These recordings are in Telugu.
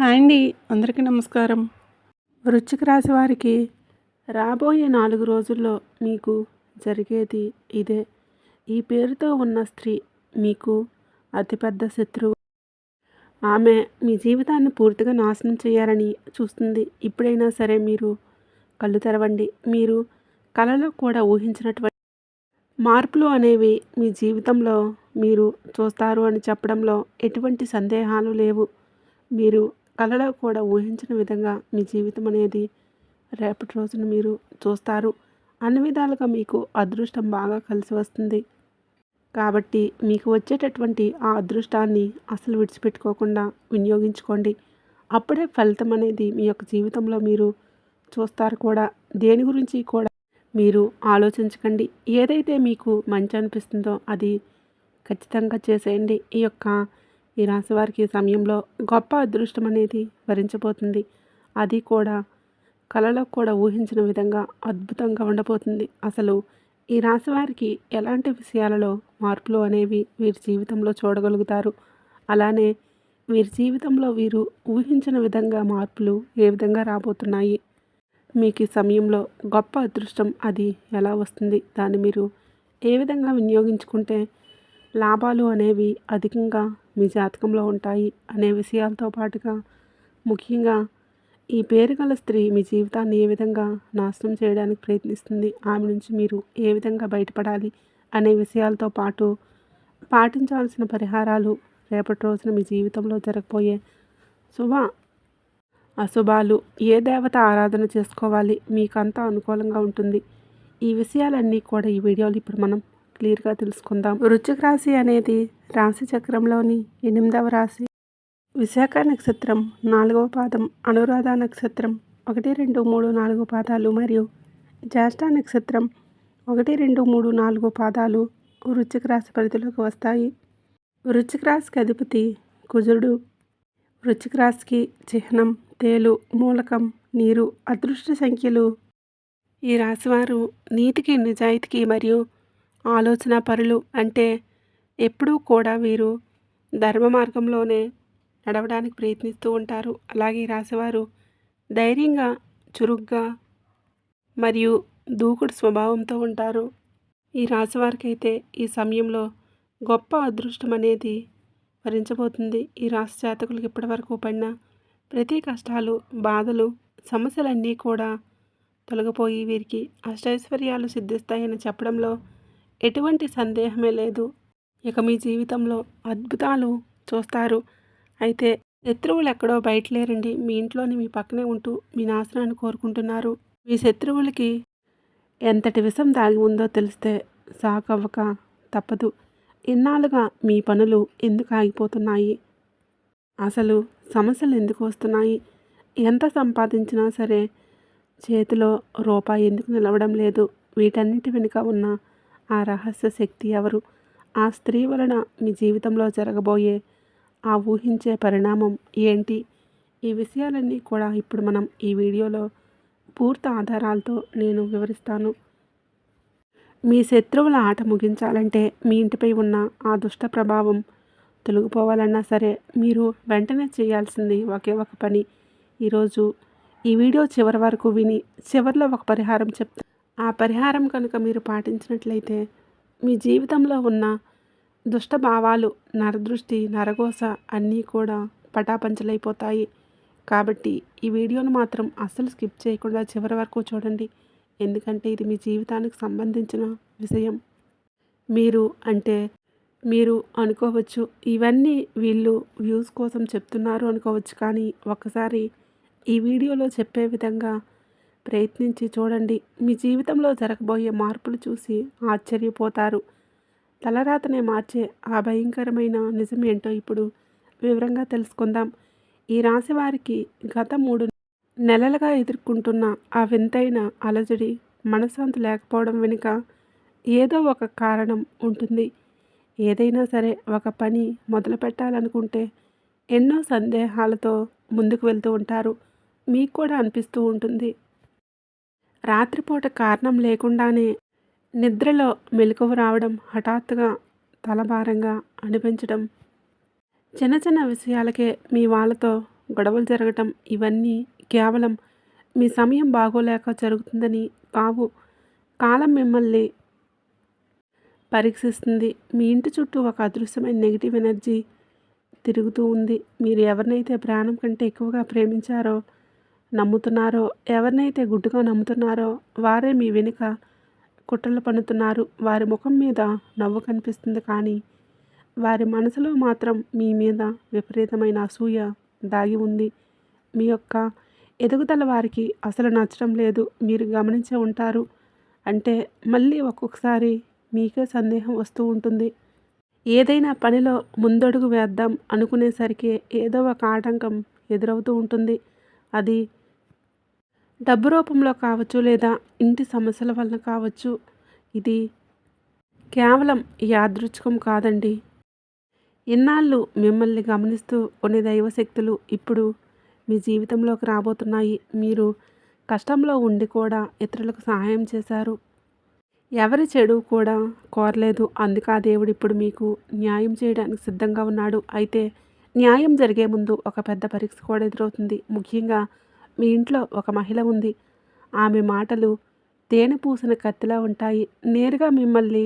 హాయ్ అండి, అందరికీ నమస్కారం. వృశ్చిక రాశి వారికి రాబోయే 4 రోజుల్లో మీకు జరిగేది ఇదే. ఈ పేరుతో ఉన్న స్త్రీ మీకు అతిపెద్ద శత్రువు. ఆమె మీ జీవితాన్ని పూర్తిగా నాశనం చేయాలని చూస్తుంది. ఇప్పుడైనా సరే మీరు కళ్ళు తెరవండి. మీరు కలలో కూడా ఊహించినటువంటి మార్పులు అనేవి మీ జీవితంలో మీరు చూస్తారు అని చెప్పడంలో ఎటువంటి సందేహాలు లేవు. మీరు కలలో కూడా ఊహించిన విధంగా మీ జీవితం అనేది రేపటి రోజున మీరు చూస్తారు. అన్ని విధాలుగా మీకు అదృష్టం బాగా కలిసి వస్తుంది. కాబట్టి మీకు వచ్చేటటువంటి ఆ అదృష్టాన్ని అసలు విడిచిపెట్టుకోకుండా వినియోగించుకోండి. అప్పుడే ఫలితం అనేది మీ యొక్క జీవితంలో మీరు చూస్తారు కూడా. దేని గురించి కూడా మీరు ఆలోచించకండి. ఏదైతే మీకు మంచి అనిపిస్తుందో అది ఖచ్చితంగా చేసేయండి. ఈ రాశి వారికి సమయంలో గొప్ప అదృష్టం అనేది వరించబోతుంది. అది కూడా కలలో కూడా ఊహించిన విధంగా అద్భుతంగా ఉండబోతుంది. అసలు ఈ రాశి వారికి ఎలాంటి విషయాలలో మార్పులు అనేవి వీరి జీవితంలో చూడగలుగుతారు. అలానే వీరి జీవితంలో వీరు ఊహించిన విధంగా మార్పులు ఏ విధంగా రాబోతున్నాయి, మీకు ఈ సమయంలో గొప్ప అదృష్టం అది ఎలా వస్తుంది, దాన్ని మీరు ఏ విధంగా వినియోగించుకుంటే లాభాలు అనేవి అధికంగా మీ జాతకంలో ఉంటాయి అనే విషయాలతో పాటుగా ముఖ్యంగా ఈ పేరు గల స్త్రీ మీ జీవితాన్ని ఏ విధంగా నాశనం చేయడానికి ప్రయత్నిస్తుంది, ఆమె నుంచి మీరు ఏ విధంగా బయటపడాలి అనే విషయాలతో పాటు పాటించాల్సిన పరిహారాలు, రేపటి రోజున మీ జీవితంలో జరగబోయే శుభ అశుభాలు, ఏ దేవత ఆరాధన చేసుకోవాలి, మీకు అంతా అనుకూలంగా ఉంటుంది. ఈ విషయాలన్నీ కూడా ఈ వీడియోలో ఇప్పుడు మనం క్లియర్గా తెలుసుకుందాం. వృశ్చిక రాశి అనేది రాశి చక్రంలోని 8వ రాశి. విశాఖ నక్షత్రం 4వ పాదం, అనురాధ నక్షత్రం 1, 2, 3, 4 పాదాలు మరియు జ్యేష్ఠ నక్షత్రం 1, 2, 3, 4 పాదాలు వృశ్చిక రాశి పరిధిలోకి వస్తాయి. వృశ్చిక రాశికి అధిపతి కుజుడు. వృశ్చిక రాశికి చిహ్నం తేలు, మూలకం నీరు. అదృష్ట సంఖ్యలు. ఈ రాశివారు నీతికి, నిజాయితీకి మరియు ఆలోచన పరులు. అంటే ఎప్పుడూ కూడా వీరు ధర్మ మార్గంలోనే నడవడానికి ప్రయత్నిస్తూ ఉంటారు. అలాగే ఈ రాశివారు ధైర్యంగా, చురుగ్గా మరియు దూకుడు స్వభావంతో ఉంటారు. ఈ రాశివారికి అయితే ఈ సమయంలో గొప్ప అదృష్టం అనేది వరించబోతుంది. ఈ రాశి జాతకులకు ఇప్పటివరకు పడిన ప్రతి కష్టాలు, బాధలు, సమస్యలన్నీ కూడా తొలగిపోయి వీరికి అష్టైశ్వర్యాలు సిద్ధిస్తాయని చెప్పడంలో ఎటువంటి సందేహమే లేదు. ఇక మీ జీవితంలో అద్భుతాలు చూస్తారు. అయితే శత్రువులు ఎక్కడో బయట లేరండి, మీ ఇంట్లోని మీ పక్కనే ఉంటూ మీ నాశనాన్ని కోరుకుంటున్నారు. మీ శత్రువులకి ఎంతటి విషం దాగి ఉందో తెలిస్తే షాక్ అవ్వక తప్పదు. ఇన్నాళ్ళుగా మీ పనులు ఎందుకు ఆగిపోతున్నాయి, అసలు సమస్యలు ఎందుకు వస్తున్నాయి, ఎంత సంపాదించినా సరే చేతిలో రూపాయి ఎందుకు నిలవడం లేదు, వీటన్నిటి వెనుక ఉన్న ఆ రహస్య శక్తి ఎవరు, ఆ స్త్రీ వలన మీ జీవితంలో జరగబోయే ఆ ఊహించే పరిణామం ఏంటి, ఈ విషయాలన్నీ కూడా ఇప్పుడు మనం ఈ వీడియోలో పూర్తి ఆధారాలతో నేను వివరిస్తాను. మీ శత్రువుల ఆట ముగించాలంటే, మీ ఇంటిపై ఉన్న ఆ దుష్ట ప్రభావం తొలగిపోవాలన్నా సరే మీరు వెంటనే చేయాల్సింది ఒకే ఒక పని. ఈరోజు ఈ వీడియో చివరి వరకు విని చివరిలో ఒక పరిహారం చెప్తాను. ఆ పరిహారం కనుక మీరు పాటించినట్లయితే మీ జీవితంలో ఉన్న దుష్ట భావాలు, నరదృష్టి, నరఘోష అన్నీ కూడా పటాపంచలైపోతాయి. కాబట్టి ఈ వీడియోను మాత్రం అస్సలు స్కిప్ చేయకుండా చివరి వరకు చూడండి. ఎందుకంటే ఇది మీ జీవితానికి సంబంధించిన విషయం. మీరు అనుకోవచ్చు, ఇవన్నీ వీళ్ళు వ్యూస్ కోసం చెప్తున్నారు అనుకోవచ్చు. కానీ ఒక్కసారి ఈ వీడియోలో చెప్పే విధంగా ప్రయత్నించి చూడండి. మీ జీవితంలో జరగబోయే మార్పులు చూసి ఆశ్చర్యపోతారు. తలరాతనే మార్చే ఆ భయంకరమైన నిజం ఏంటో ఇప్పుడు వివరంగా తెలుసుకుందాం. ఈ రాశి వారికి గత 3 నెలలుగా ఎదుర్కొంటున్న ఆ వింతైన అలజడి, మనశ్శాంతి లేకపోవడం వెనుక ఏదో ఒక కారణం ఉంటుంది. ఏదైనా సరే ఒక పని మొదలు పెట్టాలనుకుంటే ఎన్నో సందేహాలతో ముందుకు వెళ్తూ ఉంటారు. మీకు కూడా అనిపిస్తూ ఉంటుంది, రాత్రిపూట కారణం లేకుండానే నిద్రలో మెలకువ రావడం, హఠాత్తుగా తలభారంగా అనిపించడం, చిన్న చిన్న విషయాలకే మీ వాళ్ళతో గొడవలు జరగటం ఇవన్నీ కేవలం మీ సమయం బాగోలేక జరుగుతుందని కావు. కాలం మిమ్మల్ని పరీక్షిస్తుంది. మీ ఇంటి చుట్టూ ఒక అదృశ్యమైన నెగిటివ్ ఎనర్జీ తిరుగుతూ ఉంది. మీరు ఎవరినైతే ప్రాణం కంటే ఎక్కువగా ప్రేమించారో, నమ్ముతున్నారో, ఎవరినైతే గుడ్డుగా నమ్ముతున్నారో వారే మీ వెనుక కుట్రలు పన్నుతున్నారు. వారి ముఖం మీద నవ్వు కనిపిస్తుంది, కానీ వారి మనసులో మాత్రం మీ మీద విపరీతమైన అసూయ దాగి ఉంది. మీ యొక్క ఎదుగుదల వారికి అసలు నచ్చడం లేదు. మీరు గమనించే ఉంటారు. అంటే మళ్ళీ ఒక్కొక్కసారి మీకే సందేహం వస్తూ ఉంటుంది. ఏదైనా పనిలో ముందడుగు వేద్దాం అనుకునేసరికి ఏదో ఒక ఆటంకం ఎదురవుతూ ఉంటుంది. అది డబ్బు రూపంలో కావచ్చు, లేదా ఇంటి సమస్యల వలన కావచ్చు. ఇది కేవలం యాదృచ్ఛికం కాదండి. ఇన్నాళ్ళు మిమ్మల్ని గమనిస్తూ కొన్ని దైవశక్తులు ఇప్పుడు మీ జీవితంలోకి రాబోతున్నాయి. మీరు కష్టంలో ఉండి కూడా ఇతరులకు సహాయం చేశారు. ఎవరి చెడు కూడా కోరలేదు. అందుకే ఆ దేవుడు ఇప్పుడు మీకు న్యాయం చేయడానికి సిద్ధంగా ఉన్నాడు. అయితే న్యాయం జరిగే ముందు ఒక పెద్ద పరీక్ష కూడా ఎదురవుతుంది. ముఖ్యంగా మీ ఇంట్లో ఒక మహిళ ఉంది. ఆమె మాటలు తేనె పూసిన కత్తిలా ఉంటాయి. నేరుగా మిమ్మల్ని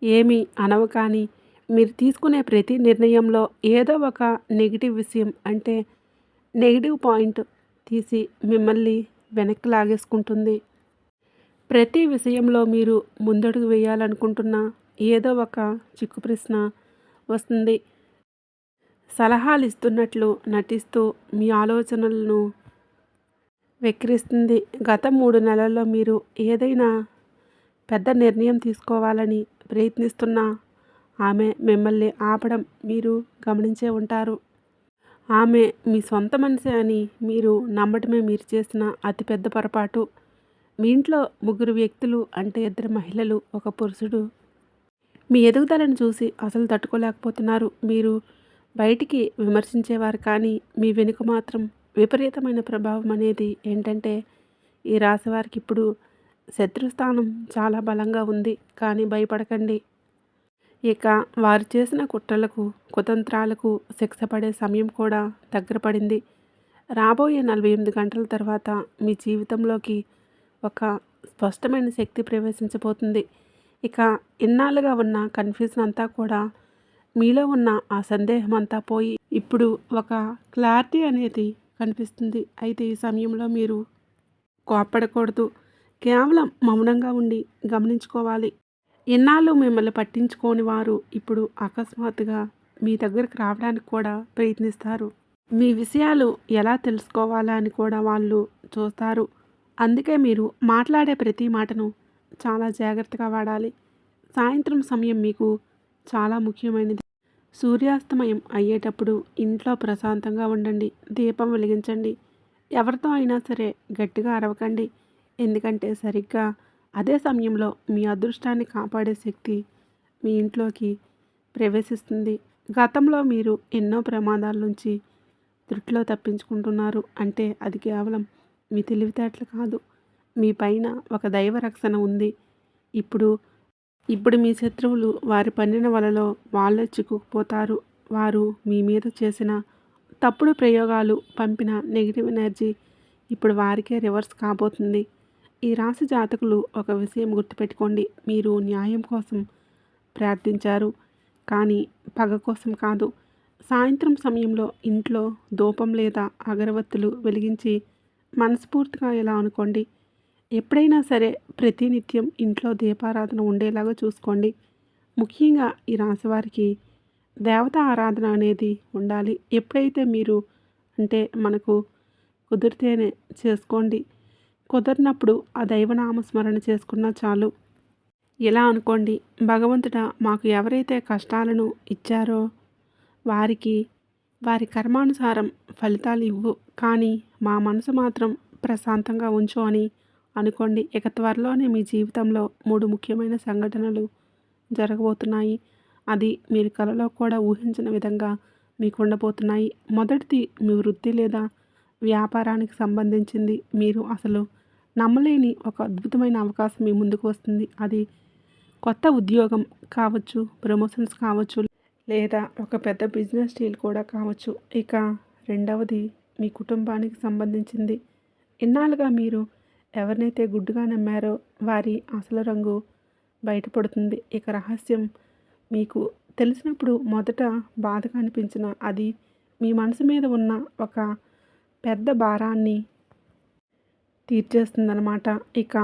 ఏమీ అనవు, కానీ మీరు తీసుకునే ప్రతి నిర్ణయంలో ఏదో ఒక నెగిటివ్ విషయం, అంటే నెగిటివ్ పాయింట్ తీసి మిమ్మల్ని వెనక్కి లాగేసుకుంటుంది. ప్రతి విషయంలో మీరు ముందడుగు వేయాలనుకుంటున్న ఏదో ఒక చిక్కు ప్రశ్న వస్తుంది. సలహాలు ఇస్తున్నట్లు నటిస్తూ మీ ఆలోచనలను వెక్కిరిస్తుంది. గత 3 నెలల్లో మీరు ఏదైనా పెద్ద నిర్ణయం తీసుకోవాలని ప్రయత్నిస్తున్నా ఆమె మిమ్మల్ని ఆపడం మీరు గమనించే ఉంటారు. ఆమె మీ సొంత మనిషి అని మీరు నమ్మటమే మీరు చేసిన అతిపెద్ద పొరపాటు. మీ ఇంట్లో 3 వ్యక్తులు, అంటే 2 మహిళలు, ఒక పురుషుడు మీ ఎదుగుదలను చూసి అసలు తట్టుకోలేకపోతున్నారు. మీరు బయటికి విమర్శించేవారు, కానీ మీ వెనుక మాత్రం విపరీతమైన ప్రభావం అనేది ఏంటంటే, ఈ రాశి వారికి ఇప్పుడు శత్రుస్థానం చాలా బలంగా ఉంది. కానీ భయపడకండి. ఇక వారు చేసిన కుట్రలకు, కుతంత్రాలకు శిక్ష పడే సమయం కూడా దగ్గర పడింది. రాబోయే 48 గంటల తర్వాత మీ జీవితంలోకి ఒక స్పష్టమైన శక్తి ప్రవేశించబోతుంది. ఇక ఇన్నాళ్ళుగా ఉన్న కన్ఫ్యూజన్ అంతా కూడా, మీలో ఉన్న ఆ సందేహం అంతా పోయి ఇప్పుడు ఒక క్లారిటీ అనేది కనిపిస్తుంది. అయితే ఈ సమయంలో మీరు కోప్పడకూడదు. కేవలం మౌనంగా ఉండి గమనించుకోవాలి. ఇన్నాళ్ళు మిమ్మల్ని పట్టించుకోని వారు ఇప్పుడు అకస్మాత్తుగా మీ దగ్గరికి రావడానికి కూడా ప్రయత్నిస్తారు. మీ విషయాలు ఎలా తెలుసుకోవాలా అని కూడా వాళ్ళు చూస్తారు. అందుకే మీరు మాట్లాడే ప్రతి మాటను చాలా జాగ్రత్తగా వాడాలి. సాయంత్రం సమయం మీకు చాలా ముఖ్యమైనది. సూర్యాస్తమయం అయ్యేటప్పుడు ఇంట్లో ప్రశాంతంగా ఉండండి. దీపం వెలిగించండి. ఎవరితో అయినా సరే గట్టిగా అరవకండి. ఎందుకంటే సరిగ్గా అదే సమయంలో మీ అదృష్టాన్ని కాపాడే శక్తి మీ ఇంట్లోకి ప్రవేశిస్తుంది. గతంలో మీరు ఎన్నో ప్రమాదాల నుంచి త్రుటిలో తప్పించుకుంటున్నారు. అంటే అది కేవలం మీ తెలివితేటలు కాదు, మీ పైన ఒక దైవ రక్షణ ఉంది. ఇప్పుడు ఇప్పుడు మీ శత్రువులు వారి పన్నిన వలలో వాళ్ళే చిక్కుకుపోతారు. వారు మీ మీద చేసిన తప్పుడు ప్రయోగాలు, పంపిన నెగిటివ్ ఎనర్జీ ఇప్పుడు వారికే రివర్స్ కాబోతుంది. ఈ రాశి జాతకులు ఒక విషయం గుర్తుపెట్టుకోండి. మీరు న్యాయం కోసం ప్రార్థించారు, కానీ పగ కోసం కాదు. సాయంత్రం సమయంలో ఇంట్లో ధూపం లేదా అగరవత్తులు వెలిగించి మనస్ఫూర్తిగా ఇలా అనుకోండి. ఎప్పుడైనా సరే ప్రతినిత్యం ఇంట్లో దీపారాధన ఉండేలాగా చూసుకోండి. ముఖ్యంగా ఈ రాశివారికి దేవతా ఆరాధన అనేది ఉండాలి. ఎప్పుడైతే మీరు, అంటే మనకు కుదిరితేనే చేసుకోండి. కుదరినప్పుడు ఆ దైవనామస్మరణ చేసుకున్నా చాలు. ఇలా అనుకోండి, భగవంతుడా, మాకు ఎవరైతే కష్టాలను ఇచ్చారో వారికి వారి కర్మానుసారం ఫలితాలు ఇవ్వు, కానీ మా మనసు మాత్రం ప్రశాంతంగా ఉంచు అని అనుకోండి. ఇక త్వరలోనే మీ జీవితంలో 3 ముఖ్యమైన సంఘటనలు జరగబోతున్నాయి. అది మీరు కలలో కూడా ఊహించిన విధంగా మీకు ఉండబోతున్నాయి. మొదటిది మీ వృత్తి లేదా వ్యాపారానికి సంబంధించింది. మీరు అసలు నమ్మలేని ఒక అద్భుతమైన అవకాశం మీ ముందుకు వస్తుంది. అది కొత్త ఉద్యోగం కావచ్చు, ప్రమోషన్స్ కావచ్చు, లేదా ఒక పెద్ద బిజినెస్ డీల్ కూడా కావచ్చు. ఇక రెండవది మీ కుటుంబానికి సంబంధించింది. ఇన్నాళ్ళుగా మీరు ఎవరినైతే గుడ్డిగా నమ్మారో వారి అసలు రంగు బయటపడుతుంది. ఇక రహస్యం మీకు తెలిసినప్పుడు మొదట బాధగా అనిపించిన అది మీ మనసు మీద ఉన్న ఒక పెద్ద భారాన్ని తీర్చేస్తుందనమాట. ఇక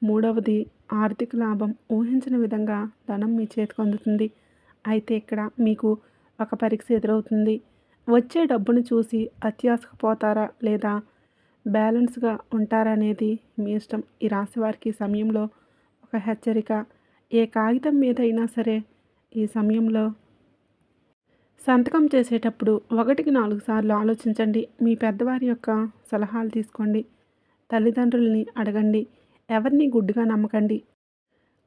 మూడవది ఆర్థిక లాభం. ఊహించని విధంగా ధనం మీ చేతికి అందుతుంది. అయితే ఇక్కడ మీకు ఒక పరీక్ష ఎదురవుతుంది. వచ్చే డబ్బును చూసి అత్యాశకు పోతారా లేదా బ్యాలెన్స్గా ఉంటారా అనేది మీ ఇష్టం. ఈ రాశి వారికి సమయంలో ఒక హెచ్చరిక. ఏ కాగితం మీద అయినా సరే ఈ సమయంలో సంతకం చేసేటప్పుడు 1కి 4 సార్లు ఆలోచించండి. మీ పెద్దవారి యొక్క సలహాలు తీసుకోండి. తల్లిదండ్రులని అడగండి. ఎవరిని గుడ్డిగా నమ్మకండి.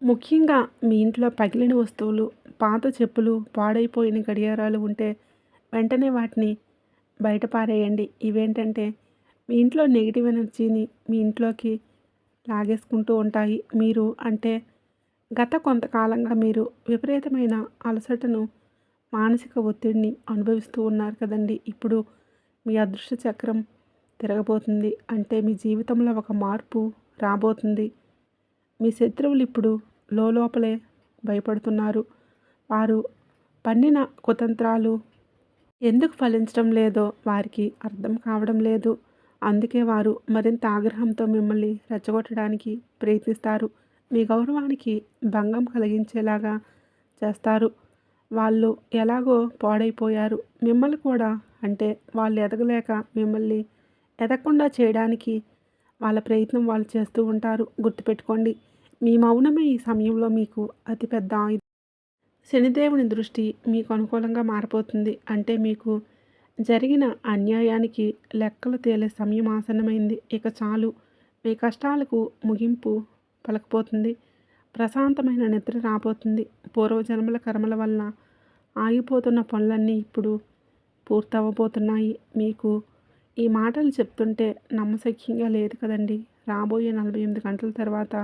ముఖ్యంగా మీ ఇంట్లో పగిలిన వస్తువులు, పాత చెప్పులు, పాడైపోయిన గడియారాలు ఉంటే వెంటనే వాటిని బయట పారేయండి. ఇవేంటంటే మీ ఇంట్లో నెగిటివ్ ఎనర్జీని మీ ఇంట్లోకి లాగేసుకుంటూ ఉంటాయి. మీరు అంటే గత కొంతకాలంగా మీరు విపరీతమైన అలసటను, మానసిక ఒత్తిడిని అనుభవిస్తూ ఉన్నారు కదండి. ఇప్పుడు మీ అదృష్ట చక్రం తిరగబోతుంది. అంటే మీ జీవితంలో ఒక మార్పు రాబోతుంది. మీ శత్రువులు ఇప్పుడు లోపలే భయపడుతున్నారు. వారు పన్నిన కుతంత్రాలు ఎందుకు ఫలించడం లేదో వారికి అర్థం కావడం లేదు. అందుకే వారు మరింత ఆగ్రహంతో మిమ్మల్ని రెచ్చగొట్టడానికి ప్రయత్నిస్తారు. మీ గౌరవానికి భంగం కలిగించేలాగా చేస్తారు. వాళ్ళు ఎలాగో పాడైపోయారు. మిమ్మల్ని కూడా అంటే వాళ్ళు ఎదగలేక మిమ్మల్ని ఎదగకుండా చేయడానికి వాళ్ళ ప్రయత్నం వాళ్ళు చేస్తూ ఉంటారు. గుర్తుపెట్టుకోండి. మీ మౌనమే ఈ సమయంలో మీకు అతిపెద్ద ఆయుధం. శనిదేవుని దృష్టి మీకు అనుకూలంగా మారిపోతుంది. అంటే మీకు జరిగిన అన్యాయానికి లెక్కలు తేలే సమయం ఆసన్నమైంది. ఇక చాలు. మీ కష్టాలకు ముగింపు పలకపోతుంది. ప్రశాంతమైన నిద్ర రాబోతుంది. పూర్వజన్మల కర్మల వల్ల ఆగిపోతున్న పనులన్నీ ఇప్పుడు పూర్తవబోతున్నాయి. మీకు ఈ మాటలు చెప్తుంటే నమ్మశక్యంగా లేదు కదండి. రాబోయే 48 గంటల తర్వాత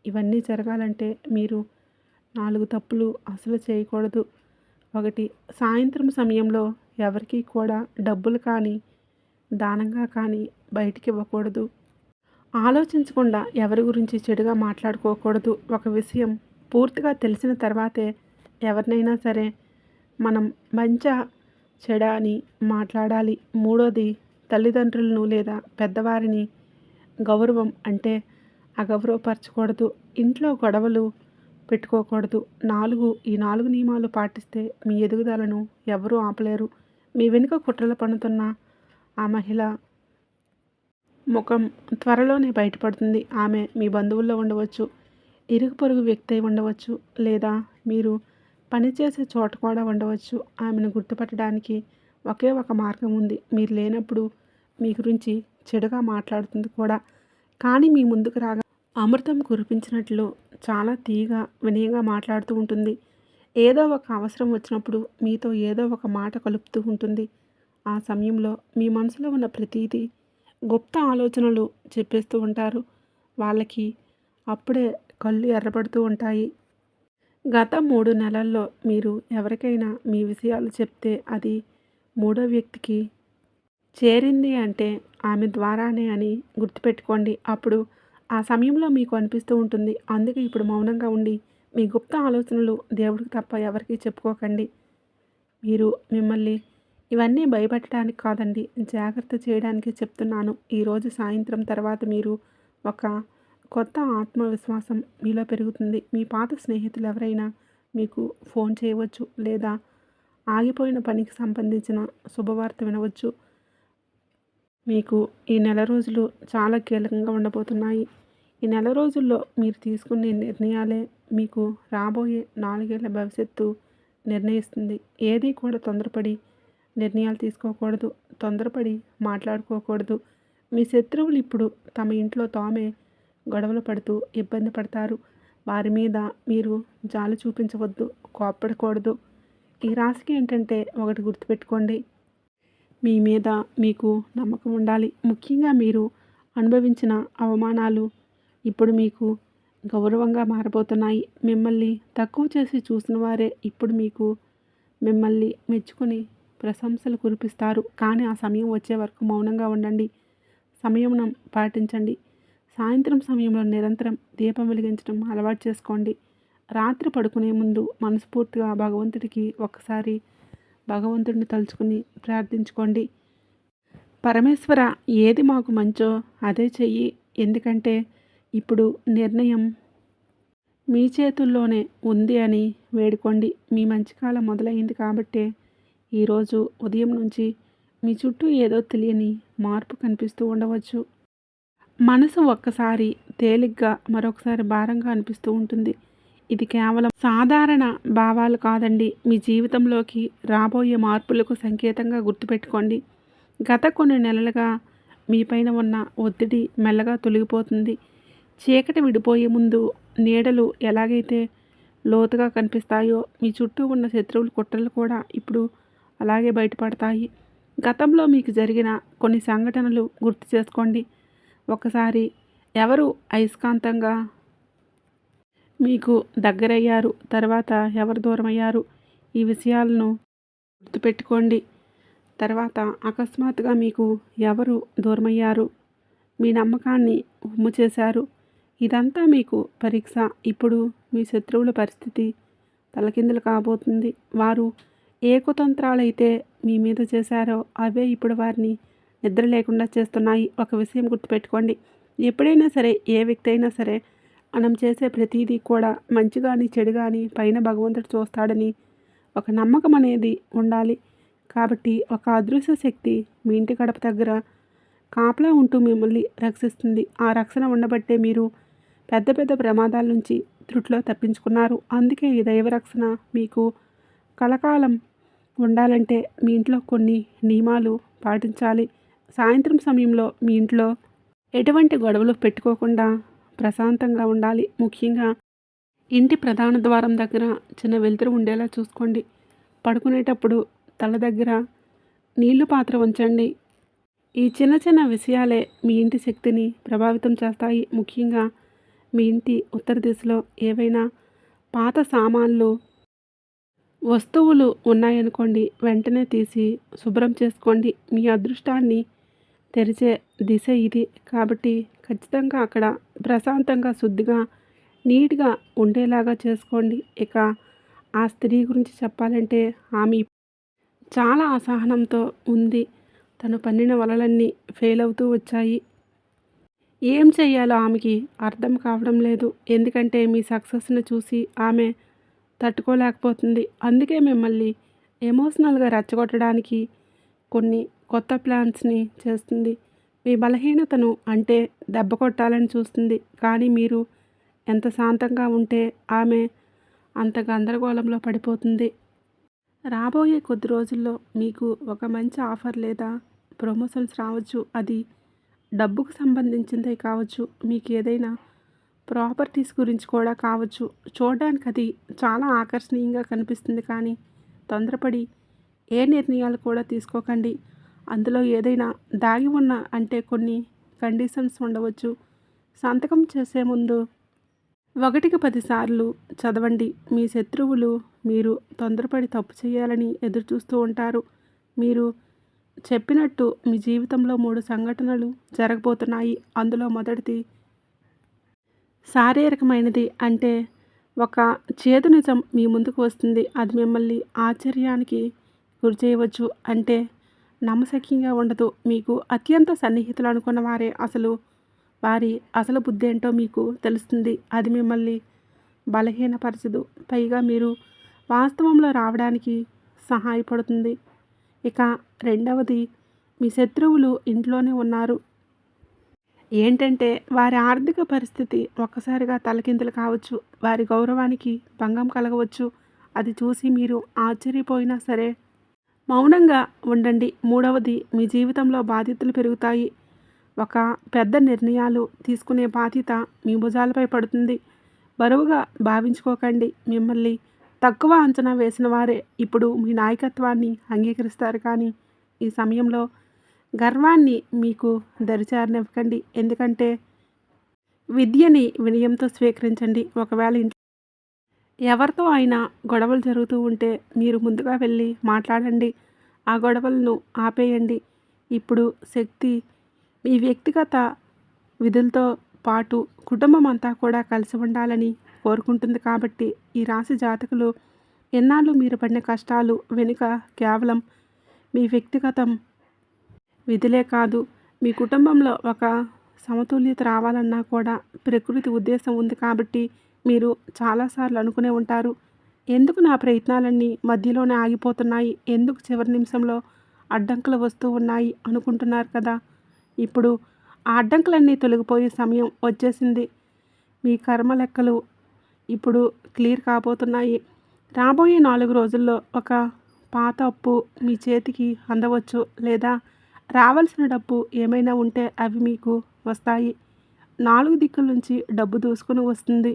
ఇవన్నీ జరగాలంటే మీరు 4 తప్పులు అసలు చేయకూడదు. 1. సాయంత్రం సమయంలో ఎవరికీ కూడా డబ్బులు కానీ, దానంగా కానీ బయటికి ఇవ్వకూడదు. ఆలోచించకుండా ఎవరి గురించి చెడుగా మాట్లాడుకోకూడదు. ఒక విషయం పూర్తిగా తెలిసిన తర్వాతే ఎవరినైనా సరే మనం మంచా చెడా అని మాట్లాడాలి. మూడోది తల్లిదండ్రులను లేదా పెద్దవారిని గౌరవం అంటే అగౌరవపరచకూడదు. ఇంట్లో గొడవలు పెట్టుకోకూడదు. 4 ఈ 4 నియమాలు పాటిస్తే మీ ఎదుగుదలను ఎవరూ ఆపలేరు. మీ వెనుక కుట్రలు పన్నుతున్న ఆ మహిళ ముఖం త్వరలోనే బయటపడుతుంది. ఆమె మీ బంధువుల్లో ఉండవచ్చు, ఇరుగు పొరుగు వ్యక్తి అయి ఉండవచ్చు, లేదా మీరు పనిచేసే చోట కూడా ఉండవచ్చు. ఆమెను గుర్తుపట్టడానికి ఒకే ఒక మార్గం ఉంది. మీరు లేనప్పుడు మీ గురించి చెడుగా మాట్లాడుతుంది కూడా. కానీ మీ ముందుకు రాగా అమృతం కురిపించినట్లు చాలా తీయగా వినయంగా మాట్లాడుతూ ఉంటుంది. ఏదో ఒక అవసరం వచ్చినప్పుడు మీతో ఏదో ఒక మాట కలుపుతూ ఉంటుంది. ఆ సమయంలో మీ మనసులో ఉన్న ప్రతీదీ గుప్త ఆలోచనలు చెప్పేస్తూ ఉంటారు. వాళ్ళకి అప్పుడే కళ్ళు ఎర్రబడుతూ ఉంటాయి. గత 3 నెలల్లో మీరు ఎవరికైనా మీ విషయాలు చెప్తే అది మూడో వ్యక్తికి చేరింది అంటే ఆమె ద్వారానే అని గుర్తుపెట్టుకోండి. అప్పుడు ఆ సమయంలో మీకు అనిపిస్తూ ఉంటుంది. అందుకే ఇప్పుడు మౌనంగా ఉండి మీ గుప్త ఆలోచనలు దేవుడికి తప్ప ఎవరికీ చెప్పుకోకండి. మీరు మిమ్మల్ని ఇవన్నీ భయపెట్టడానికి కాదండి, జాగ్రత్త చేయడానికి చెప్తున్నాను. ఈరోజు సాయంత్రం తర్వాత మీరు ఒక కొత్త ఆత్మవిశ్వాసం మీలో పెరుగుతుంది. మీ పాత స్నేహితులు ఎవరైనా మీకు ఫోన్ చేయవచ్చు లేదా ఆగిపోయిన పనికి సంబంధించిన శుభవార్త వినవచ్చు. మీకు ఈ నెల రోజులు చాలా కీలకంగా ఉండబోతున్నాయి. ఈ నెల రోజుల్లో మీరు తీసుకునే నిర్ణయాలే మీకు రాబోయే 4 ఏళ్ల భవిష్యత్తు నిర్ణయిస్తుంది. ఏది కూడా తొందరపడి నిర్ణయాలు తీసుకోకూడదు. తొందరపడి మాట్లాడుకోకూడదు. మీ శత్రువులు ఇప్పుడు తమ ఇంట్లో తామే గొడవలు పడుతూ ఇబ్బంది పడతారు. వారి మీద మీరు జాలి చూపించవద్దు, కోప్పడకూడదు. ఈ రాశికి ఏంటంటే ఒకటి గుర్తుపెట్టుకోండి. మీ మీద మీకు నమ్మకం ఉండాలి. ముఖ్యంగా మీరు అనుభవించిన అవమానాలు ఇప్పుడు మీకు గౌరవంగా మారబోతున్నాయి. మిమ్మల్ని తక్కువ చేసి చూసిన వారే ఇప్పుడు మీకు మిమ్మల్ని మెచ్చుకొని ప్రశంసలు కురిపిస్తారు. కానీ ఆ సమయం వచ్చే వరకు మౌనంగా ఉండండి. సంయమనం పాటించండి. సాయంత్రం సమయంలో నిరంతరం దీపం వెలిగించడం అలవాటు చేసుకోండి. రాత్రి పడుకునే ముందు మనస్ఫూర్తిగా భగవంతుడికి ఒక్కసారి భగవంతుడిని తలుచుకుని ప్రార్థించుకోండి. పరమేశ్వర, ఏది మాకు మంచో అదే చెయ్యి. ఎందుకంటే ఇప్పుడు నిర్ణయం మీ చేతుల్లోనే ఉంది అని వేడుకోండి. మీ మంచి కాలం మొదలైంది కాబట్టే ఈరోజు ఉదయం నుంచి మీ చుట్టూ ఏదో తెలియని మార్పు కనిపిస్తూ ఉండవచ్చు. మనసు ఒక్కసారి తేలిగ్గా మరొకసారి భారంగా అనిపిస్తూ ఉంటుంది. ఇది కేవలం సాధారణ భావాలు కాదండి. మీ జీవితంలోకి రాబోయే మార్పులకు సంకేతంగా గుర్తుపెట్టుకోండి. గత కొన్ని నెలలుగా మీపైన ఉన్న ఒత్తిడి మెల్లగా తొలగిపోతుంది. చీకటి విడిపోయే ముందు నీడలు ఎలాగైతే లోతుగా కనిపిస్తాయో మీ చుట్టూ ఉన్న శత్రువుల కుట్రలు కూడా ఇప్పుడు అలాగే బయటపడతాయి. గతంలో మీకు జరిగిన కొన్ని సంఘటనలు గుర్తు చేసుకోండి. ఒకసారి ఎవరు అయస్కాంతంగా మీకు దగ్గరయ్యారు, తర్వాత ఎవరు దూరమయ్యారు, ఈ విషయాలను గుర్తుపెట్టుకోండి. తర్వాత అకస్మాత్తుగా మీకు ఎవరు దూరమయ్యారు, మీ నమ్మకాన్ని ఉమ్ము చేశారు. ఇదంతా మీకు పరీక్ష. ఇప్పుడు మీ శత్రువుల పరిస్థితి తలకిందులు కాబోతుంది. వారు ఏ కుతంత్రాలైతే మీ మీద చేశారో అవే ఇప్పుడు వారిని నిద్ర లేకుండా చేస్తున్నాయి. ఒక విషయం గుర్తుపెట్టుకోండి. ఎప్పుడైనా సరే, ఏ వ్యక్తి అయినా సరే, మనం చేసే ప్రతిదీ కూడా మంచి కానీ చెడు కానీ పైన భగవంతుడు చూస్తాడని ఒక నమ్మకం అనేది ఉండాలి. కాబట్టి ఒక అదృశ్య శక్తి మీ ఇంటి గడప దగ్గర కాపలా ఉంటూ మిమ్మల్ని రక్షిస్తుంది. ఆ రక్షణ ఉండబట్టే మీరు పెద్ద పెద్ద ప్రమాదాల నుంచి త్రుట్లో తప్పించుకున్నారు. అందుకే ఈ దైవరక్షణ మీకు కలకాలం ఉండాలంటే మీ ఇంట్లో కొన్ని నియమాలు పాటించాలి. సాయంత్రం సమయంలో మీ ఇంట్లో ఎటువంటి గొడవలు పెట్టుకోకుండా ప్రశాంతంగా ఉండాలి. ముఖ్యంగా ఇంటి ప్రధాన ద్వారం దగ్గర చిన్న వెలుతురు ఉండేలా చూసుకోండి. పడుకునేటప్పుడు తల దగ్గర నీళ్లు పాత్ర ఉంచండి. ఈ చిన్న చిన్న విషయాలే మీ ఇంటి శక్తిని ప్రభావితం చేస్తాయి. ముఖ్యంగా మీ ఇంటి ఉత్తర దిశలో ఏవైనా పాత సామాన్లు, వస్తువులు ఉన్నాయనుకోండి, వెంటనే తీసి శుభ్రం చేసుకోండి. మీ అదృష్టాన్ని తెరిచే దిశ ఇది. కాబట్టి ఖచ్చితంగా అక్కడ ప్రశాంతంగా, శుద్ధిగా, నీట్గా ఉండేలాగా చేసుకోండి. ఇక ఆ స్త్రీ గురించి చెప్పాలంటే ఆమె చాలా అసహనంతో ఉంది. తను పన్నిన వలలన్నీ ఫెయిల్ అవుతూ వచ్చాయి. ఏం చెయ్యాలో ఆమెకి అర్థం కావడం లేదు. ఎందుకంటే మీ సక్సెస్ని చూసి ఆమె తట్టుకోలేకపోతుంది. అందుకే మిమ్మల్ని ఎమోషనల్గా రెచ్చగొట్టడానికి కొన్ని కొత్త ప్లాన్స్ని చేస్తుంది. మీ బలహీనతను అంటే దెబ్బ కొట్టాలని చూస్తుంది. కానీ మీరు ఎంత శాంతంగా ఉంటే ఆమె అంత గందరగోళంలో పడిపోతుంది. రాబోయే కొద్ది రోజుల్లో మీకు ఒక మంచి ఆఫర్ లేదా ప్రమోషన్స్ రావచ్చు. అది డబ్బుకు సంబంధించిందే కావచ్చు, మీకు ఏదైనా ప్రాపర్టీస్ గురించి కూడా కావచ్చు. చూడడానికి అది చాలా ఆకర్షణీయంగా కనిపిస్తుంది. కానీ తొందరపడి ఏ నిర్ణయాలు కూడా తీసుకోకండి. అందులో ఏదైనా దాగి ఉన్న అంటే కొన్ని కండిషన్స్ ఉండవచ్చు. సంతకం చేసే ముందు 1కి 10 సార్లు చదవండి. మీ శత్రువులు మీరు తొందరపడి తప్పు చేయాలని ఎదురుచూస్తూ ఉంటారు. మీరు చెప్పినట్టు మీ జీవితంలో 3 సంఘటనలు జరగబోతున్నాయి. అందులో మొదటిది శారీరకమైనది. అంటే ఒక చేదు నిజం మీ ముందుకు వస్తుంది. అది మిమ్మల్ని ఆశ్చర్యానికి గురి చేయవచ్చు. అంటే నమ్మశక్యంగా ఉండదు. మీకు అత్యంత సన్నిహితులు అనుకున్న వారే వారి అసలు బుద్ధి ఏంటో మీకు తెలుస్తుంది. అది మిమ్మల్ని బలహీనపరచదు. పైగా మీరు వాస్తవంలో రావడానికి సహాయపడుతుంది. ఇక రెండవది, మీ శత్రువులు ఇంట్లోనే ఉన్నారు. ఏంటంటే వారి ఆర్థిక పరిస్థితి ఒక్కసారిగా తలకిందులు కావచ్చు. వారి గౌరవానికి భంగం కలగవచ్చు. అది చూసి మీరు ఆశ్చర్యపోయినా సరే మౌనంగా ఉండండి. మూడవది, మీ జీవితంలో బాధ్యతలు పెరుగుతాయి. ఒక పెద్ద నిర్ణయాలు తీసుకునే బాధ్యత మీ భుజాలపై పడుతుంది. బరువుగా భావించుకోకండి. మిమ్మల్ని తక్కువ అంచనా వేసిన వారే ఇప్పుడు మీ నాయకత్వాన్ని అంగీకరిస్తారు. కానీ ఈ సమయంలో గర్వాన్ని మీకు దరిచారనివ్వకండి. ఎందుకంటే విద్యని వినయంతో స్వీకరించండి. ఒకవేళ ఇంట్లో ఎవరితో అయినా గొడవలు జరుగుతూ ఉంటే మీరు ముందుగా వెళ్ళి మాట్లాడండి. ఆ గొడవలను ఆపేయండి. ఇప్పుడు శక్తి మీ వ్యక్తిగత విధులతో పాటు కుటుంబం అంతా కూడా కలిసి ఉండాలని కోరుకుంటుంది కాబట్టి ఈ రాశి జాతకులు ఎన్నాళ్ళు మీరు పడిన కష్టాలు వెనుక కేవలం మీ వ్యక్తిగతం విధులే కాదు, మీ కుటుంబంలో ఒక సమతుల్యత రావాలన్నా కూడా ప్రకృతి ఉద్దేశం ఉంది కాబట్టి మీరు చాలాసార్లు అనుకునే ఉంటారు. ఎందుకు నా ప్రయత్నాలన్నీ మధ్యలోనే ఆగిపోతున్నాయి? ఎందుకు చివరి నిమిషంలో అడ్డంకులు వస్తూ ఉన్నాయి అనుకుంటున్నారు కదా! ఇప్పుడు ఆ అడ్డంకులన్నీ తొలగిపోయే సమయం వచ్చేసింది. మీ కర్మ లెక్కలు ఇప్పుడు క్లియర్ కాబోతున్నాయి. రాబోయే 4 రోజుల్లో ఒక పాత అప్పు మీ చేతికి అందవచ్చు, లేదా రావాల్సిన డబ్బు ఏమైనా ఉంటే అవి మీకు వస్తాయి. 4 దిక్కుల నుంచి డబ్బు దూసుకుని వస్తుంది.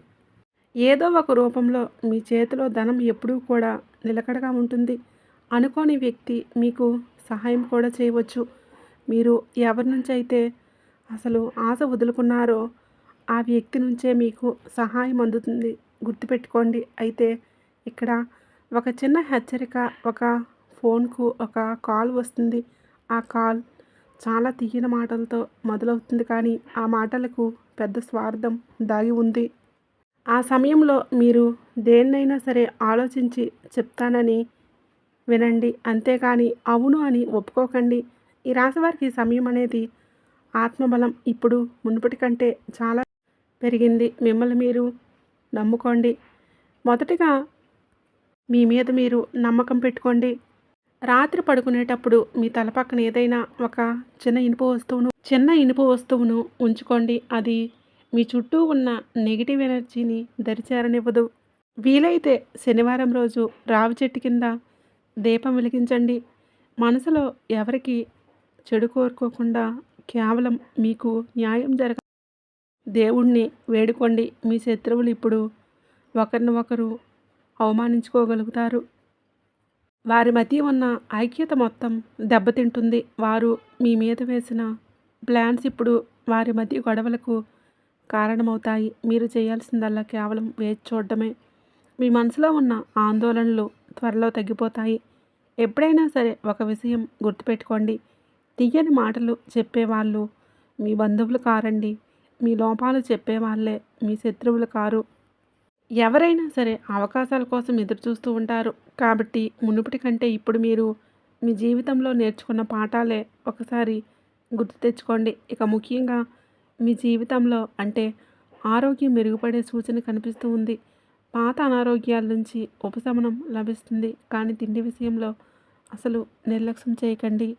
ఏదో ఒక రూపంలో మీ చేతిలో ధనం ఎప్పుడూ కూడా నిలకడగా ఉంటుంది. అనుకోని వ్యక్తి మీకు సహాయం కూడా చేయవచ్చు. మీరు ఎవరి నుంచి అయితే అసలు ఆశ వదులుకున్నారో ఆ వ్యక్తి నుంచే మీకు సహాయం అందుతుంది. గుర్తుపెట్టుకోండి. అయితే ఇక్కడ ఒక చిన్న హెచ్చరిక, ఒక ఫోన్కు ఒక కాల్ వస్తుంది. ఆ కాల్ చాలా తీయని మాటలతో మొదలవుతుంది, కానీ ఆ మాటలకు పెద్ద స్వార్థం దాగి ఉంది. ఆ సమయంలో మీరు దేన్నైనా సరే ఆలోచించి చెప్తానని వినండి, అంతేకాని అవును అని ఒప్పుకోకండి. ఈ రాశి వారికి ఈ సమయం అనేది ఆత్మబలం ఇప్పుడు మునుపటి కంటే చాలా పెరిగింది. మిమ్మల్ని మీరు నమ్ముకోండి. మొదటిగా మీ మీద మీరు నమ్మకం పెట్టుకోండి. రాత్రి పడుకునేటప్పుడు మీ తల పక్కన ఏదైనా ఒక చిన్న ఇనుప వస్తువును ఉంచుకోండి. అది మీ చుట్టూ ఉన్న నెగిటివ్ ఎనర్జీని దరిచేరనివ్వదు. వీలైతే శనివారం రోజు రావి చెట్టు కింద దీపం వెలిగించండి. మనసులో ఎవరికి చెడు కోరుకోకుండా కేవలం మీకు న్యాయం దేవుణ్ణి వేడుకోండి. మీ శత్రువులు ఇప్పుడు ఒకరిని ఒకరు అవమానించుకోగలుగుతారు. వారి మధ్య ఉన్న ఐక్యత మొత్తం దెబ్బతింటుంది. వారు మీ మీద వేసిన ప్లాన్స్ ఇప్పుడు వారి మధ్య గొడవలకు కారణమవుతాయి. మీరు చేయాల్సిందల్లా కేవలం వేచి చూడడమే. మీ మనసులో ఉన్న ఆందోళనలు త్వరలో తగ్గిపోతాయి. ఎప్పుడైనా సరే ఒక విషయం గుర్తుపెట్టుకోండి. తీయని మాటలు చెప్పేవాళ్ళు మీ బంధువులు కారండి. మీ లోపాలు చెప్పేవాళ్ళే మీ శత్రువులు కారు. ఎవరైనా సరే అవకాశాల కోసం ఎదురుచూస్తూ ఉంటారు. కాబట్టి మునుపటి కంటే ఇప్పుడు మీరు మీ జీవితంలో నేర్చుకున్న పాఠాలే ఒకసారి గుర్తు తెచ్చుకోండి. ఇక ముఖ్యంగా మీ జీవితంలో అంటే ఆరోగ్యం మెరుగుపడే సూచన కనిపిస్తూ ఉంది. పాత అనారోగ్యాల నుంచి ఉపశమనం లభిస్తుంది. కానీ తిండి విషయంలో అసలు నిర్లక్ష్యం చేయకండి.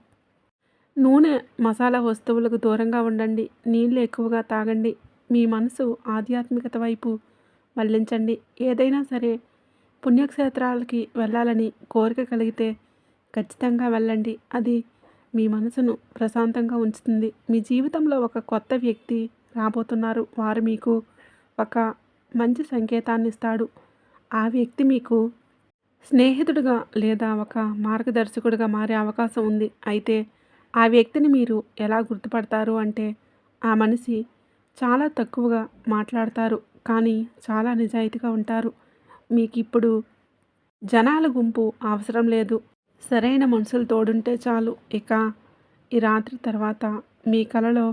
నూనె, మసాలా వస్తువులకు దూరంగా ఉండండి. నీళ్ళు ఎక్కువగా తాగండి. మీ మనసు ఆధ్యాత్మికత వైపు మళ్లించండి. ఏదైనా సరే పుణ్యక్షేత్రాలకి వెళ్ళాలని కోరిక కలిగితే ఖచ్చితంగా వెళ్ళండి. అది మీ మనసును ప్రశాంతంగా ఉంచుతుంది. మీ జీవితంలో ఒక కొత్త వ్యక్తి రాబోతున్నారు. వారు మీకు ఒక మంచి సంకేతాన్ని ఇస్తాడు. ఆ వ్యక్తి మీకు స్నేహితుడిగా లేదా ఒక మార్గదర్శకుడిగా మారే అవకాశం ఉంది. అయితే ఆ వ్యక్తిని మీరు ఎలా గుర్తుపడతారు అంటే, ఆ మనిషి చాలా తక్కువగా మాట్లాడతారు, కానీ చాలా నిజాయితీగా ఉంటారు. మీకు ఇప్పుడు జనాల గుంపు అవసరం లేదు. సరైన మనుషులు తోడుంటే చాలు. ఇక ఈ రాత్రి తర్వాత మీ కలలో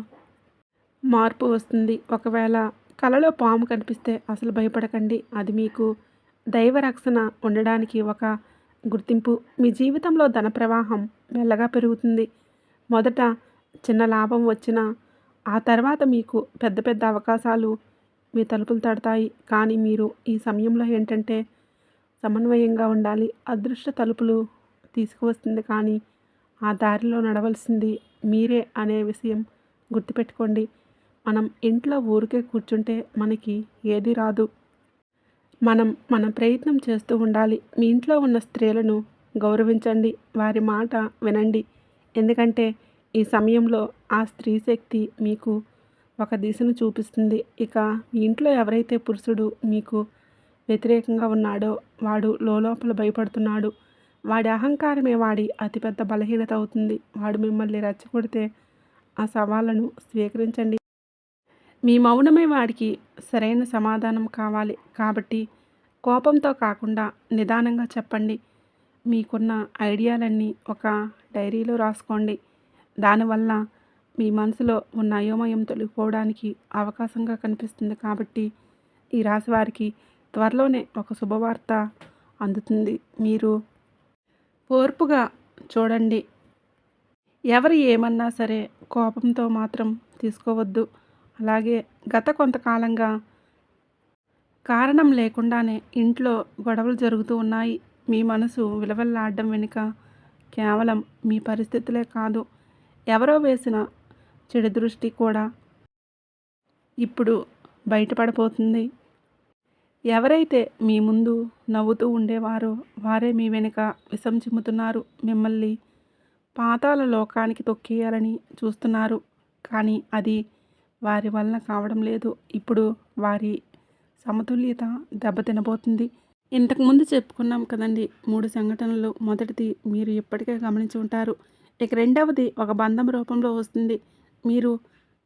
మార్పు వస్తుంది. ఒకవేళ కలలో పాము కనిపిస్తే అసలు భయపడకండి. అది మీకు దైవ రక్షణ ఉండడానికి ఒక గుర్తింపు. మీ జీవితంలో ధన ప్రవాహం మెల్లగా పెరుగుతుంది. మొదట చిన్న లాభం వచ్చినా ఆ తర్వాత మీకు పెద్ద పెద్ద అవకాశాలు మీ తలుపులు తడతాయి. కానీ మీరు ఈ సమయంలో ఏంటంటే సమన్వయంగా ఉండాలి. అదృష్ట తలుపులు తీసుకువస్తుంది, కానీ ఆ దారిలో నడవలసింది మీరే అనే విషయం గుర్తుపెట్టుకోండి. మనం ఇంట్లో ఊరికే కూర్చుంటే మనకి ఏది రాదు. మన ప్రయత్నం చేస్తూ ఉండాలి. మీ ఇంట్లో ఉన్న స్త్రీలను గౌరవించండి. వారి మాట వినండి. ఎందుకంటే ఈ సమయంలో ఆ స్త్రీ శక్తి మీకు ఒక దిశను చూపిస్తుంది. ఇక మీ ఇంట్లో ఎవరైతే పురుషుడు మీకు వ్యతిరేకంగా ఉన్నాడో వాడు లోపల భయపడుతున్నాడు. వాడి అహంకారమే వాడి అతిపెద్ద బలహీనత అవుతుంది. వాడు మిమ్మల్ని రెచ్చగొడితే ఆ సవాళ్ళను స్వీకరించండి. మీ మౌనమే వాడికి సరైన సమాధానం కావాలి. కాబట్టి కోపంతో కాకుండా నిదానంగా చెప్పండి. మీకున్న ఐడియాలన్నీ ఒక డైరీలో రాసుకోండి. దానివల్ల మీ మనసులో ఉన్న అయోమయం తొలగిపోవడానికి అవకాశంగా కనిపిస్తుంది. కాబట్టి ఈ రాశి వారికి త్వరలోనే ఒక శుభవార్త అందుతుంది. మీరు ఓర్పుగా చూడండి. ఎవరు ఏమన్నా సరే కోపంతో మాత్రం తీసుకోవద్దు. అలాగే గత కొంతకాలంగా కారణం లేకుండానే ఇంట్లో గొడవలు జరుగుతూ ఉన్నాయి. మీ మనసు విలవెల్లాడడం వెనుక కేవలం మీ పరిస్థితులే కాదు, ఎవరో వేసిన చెడు దృష్టి కూడా ఇప్పుడు బయటపడబోతుంది. ఎవరైతే మీ ముందు నవ్వుతూ ఉండేవారో వారే మీ వెనుక విషం చిమ్ముతున్నారు. మిమ్మల్ని పాతాళ లోకానికి తొక్కేయాలని చూస్తున్నారు. కానీ అది వారి వలన కావడం లేదు. ఇప్పుడు వారి సమతుల్యత దెబ్బతినబోతుంది. ఇంతకుముందు చెప్పుకున్నాం కదండి 3 సంఘటనలు. మొదటిది మీరు ఇప్పటికే గమనించి ఉంటారు. ఇక రెండవది ఒక బంధం రూపంలో వస్తుంది. మీరు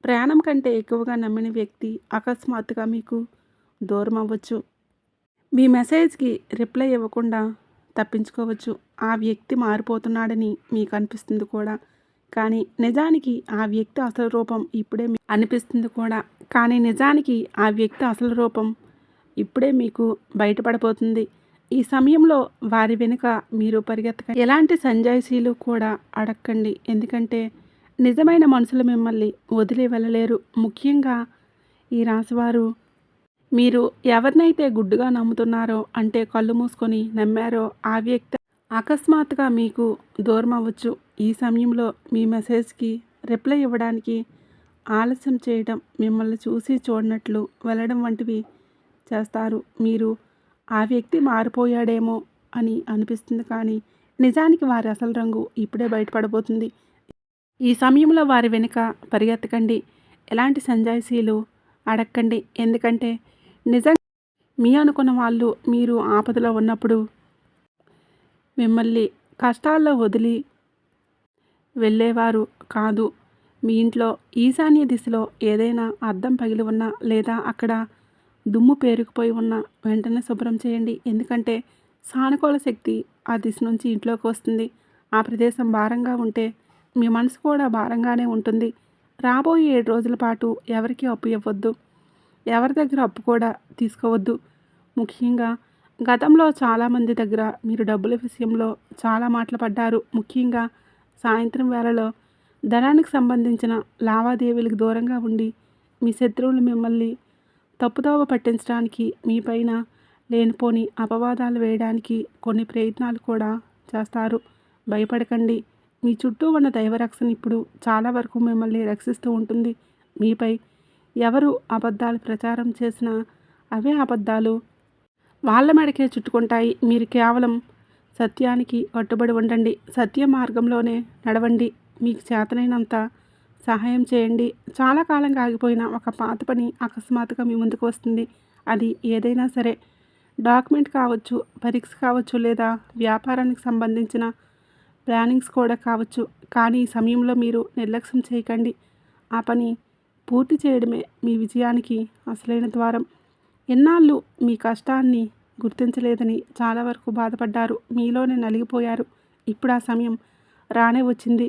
ప్రాణం కంటే ఎక్కువగా నమ్మిన వ్యక్తి అకస్మాత్తుగా మీకు దూరం అవ్వచ్చు. మీ మెసేజ్కి రిప్లై ఇవ్వకుండా తప్పించుకోవచ్చు. ఆ వ్యక్తి మారిపోతున్నాడని మీకు అనిపిస్తుంది కూడా. కానీ నిజానికి ఆ వ్యక్తి అసలు రూపం ఇప్పుడే అనిపిస్తుంది కూడా. కానీ నిజానికి ఆ వ్యక్తి అసలు రూపం ఇప్పుడే మీకు బయటపడబోతుంది. ఈ సమయంలో వారి వెనుక మీరు పరిగెత్తకండి. ఎలాంటి సంజాయిషీలు కూడా అడగండి. ఎందుకంటే నిజమైన మనుషులు మిమ్మల్ని వదిలి వెళ్ళలేరు. ముఖ్యంగా ఈ రాశివారు మీరు ఎవరినైతే గుడ్డుగా నమ్ముతున్నారో, అంటే కళ్ళు మూసుకొని నమ్మారో ఆ వ్యక్తి అకస్మాత్తుగా మీకు దూరం అవ్వచ్చు. ఈ సమయంలో మీ మెసేజ్కి రిప్లై ఇవ్వడానికి ఆలస్యం చేయడం, మిమ్మల్ని చూసి చూడనట్లు వెళ్ళడం వంటివి చేస్తారు. మీరు ఆ వ్యక్తి మారిపోయాడేమో అని అనిపిస్తుంది. కానీ నిజానికి వారి అసలు రంగు ఇప్పుడే బయటపడబోతుంది. ఈ సమయంలో వారి వెనుక పరిగెత్తకండి. ఎలాంటి సంజాయిషీలు అడగండి. ఎందుకంటే నిజంగా మీ అనుకున్న వాళ్ళు మీరు ఆపదలో ఉన్నప్పుడు మిమ్మల్ని కష్టాల్లో వదిలి వెళ్ళేవారు కాదు. మీ ఇంట్లో ఈశాన్య దిశలో ఏదైనా అద్దం పగిలి ఉన్నా లేదా అక్కడ దుమ్ము పేరుకుపోయి ఉన్న వెంటనే శుభ్రం చేయండి. ఎందుకంటే సానుకూల శక్తి ఆ దిశ నుంచి ఇంట్లోకి వస్తుంది. ఆ ప్రదేశం భారంగా ఉంటే మీ మనసు కూడా భారంగానే ఉంటుంది. రాబోయే 7 రోజుల పాటు ఎవరికి అప్పు ఇవ్వద్దు. ఎవరి దగ్గర అప్పు కూడా తీసుకోవద్దు. ముఖ్యంగా గతంలో చాలామంది దగ్గర మీరు డబ్బుల విషయంలో చాలా మాటలు పడ్డారు. ముఖ్యంగా సాయంత్రం వేళలో ధనానికి సంబంధించిన లావాదేవీలకు దూరంగా ఉండి మీ శత్రువులు మిమ్మల్ని తప్పుదోవ పట్టించడానికి, మీ పైన లేనిపోని అపవాదాలు వేయడానికి కొన్ని ప్రయత్నాలు కూడా చేస్తారు. భయపడకండి. మీ చుట్టూ ఉన్న దైవరక్షణ ఇప్పుడు చాలా వరకు మిమ్మల్ని రక్షిస్తూ ఉంటుంది. మీపై ఎవరు అబద్ధాలు ప్రచారం చేసినా అవే అబద్ధాలు వాళ్ళ మెడకే చుట్టుకుంటాయి. మీరు కేవలం సత్యానికి కట్టుబడి ఉండండి. సత్య మార్గంలోనే నడవండి. మీకు చేతనైనంత సహాయం చేయండి. చాలా కాలంగా ఆగిపోయిన ఒక పాత పని అకస్మాత్తుగా మీ ముందుకు వస్తుంది. అది ఏదైనా సరే, డాక్యుమెంట్ కావచ్చు, పరీక్ష కావచ్చు, లేదా వ్యాపారానికి సంబంధించిన ప్లానింగ్స్ కూడా కావచ్చు. కానీ ఈ సమయంలో మీరు నిర్లక్ష్యం చేయకండి. ఆ పని పూర్తి చేయడమే మీ విజయానికి అసలైన ద్వారం. ఎన్నాళ్ళు మీ కష్టాన్ని గుర్తించలేదని చాలా వరకు బాధపడ్డారు. మీలోనే నలిగిపోయారు. ఇప్పుడు ఆ సమయం రానే వచ్చింది.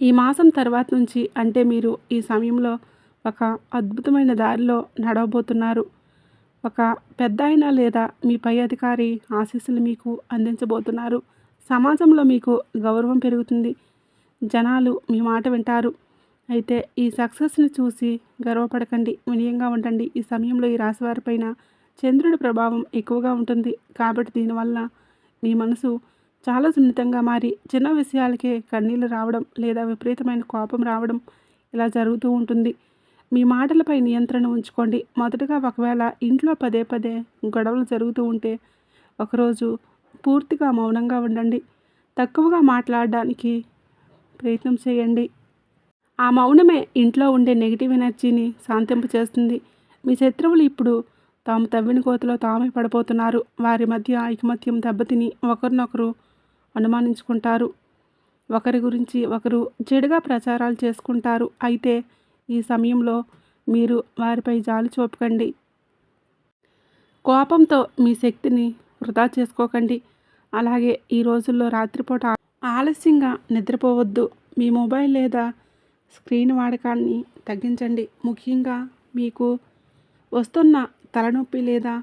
ఈ మాసం తర్వాత నుంచి, అంటే మీరు ఈ సమయంలో ఒక అద్భుతమైన దారిలో నడవబోతున్నారు. ఒక పెద్దాయన లేదా మీ పై అధికారి ఆశీస్సులు మీకు అందించబోతున్నారు. సమాజంలో మీకు గౌరవం పెరుగుతుంది. జనాలు మీ మాట వింటారు. అయితే ఈ సక్సెస్ని చూసి గర్వపడకండి. వినయంగా ఉండండి. ఈ సమయంలో ఈ రాశివారిపైన చంద్రుడి ప్రభావం ఎక్కువగా ఉంటుంది. కాబట్టి దీనివల్ల మీ మనసు చాలా సున్నితంగా మారి చిన్న విషయాలకే కన్నీళ్ళు రావడం లేదా విపరీతమైన కోపం రావడం ఇలా జరుగుతూ ఉంటుంది. మీ మాటలపై నియంత్రణ ఉంచుకోండి. మొదటగా ఒకవేళ ఇంట్లో పదే పదే గొడవలు జరుగుతూ ఉంటే ఒకరోజు పూర్తిగా మౌనంగా ఉండండి. తక్కువగా మాట్లాడడానికి ప్రయత్నం చేయండి. ఆ మౌనమే ఇంట్లో ఉండే నెగిటివ్ ఎనర్జీని శాంతింప చేస్తుంది. మీ శత్రువులు ఇప్పుడు తాము తవ్విన కోతిలో తామే పడిపోతున్నారు. వారి మధ్య ఐకమత్యం దెబ్బతిని ఒకరినొకరు అనుమానించుకుంటారు. ఒకరి గురించి ఒకరు చెడుగా ప్రచారాలు చేసుకుంటారు. అయితే ఈ సమయంలో మీరు వారిపై జాలి చూపకండి. కోపంతో మీ శక్తిని వృధా చేసుకోకండి. అలాగే ఈ రోజుల్లో రాత్రిపూట ఆలస్యంగా నిద్రపోవద్దు. మీ మొబైల్ లేదా స్క్రీన్ వాడకాన్ని తగ్గించండి. ముఖ్యంగా మీకు వస్తున్న తలనొప్పి లేదా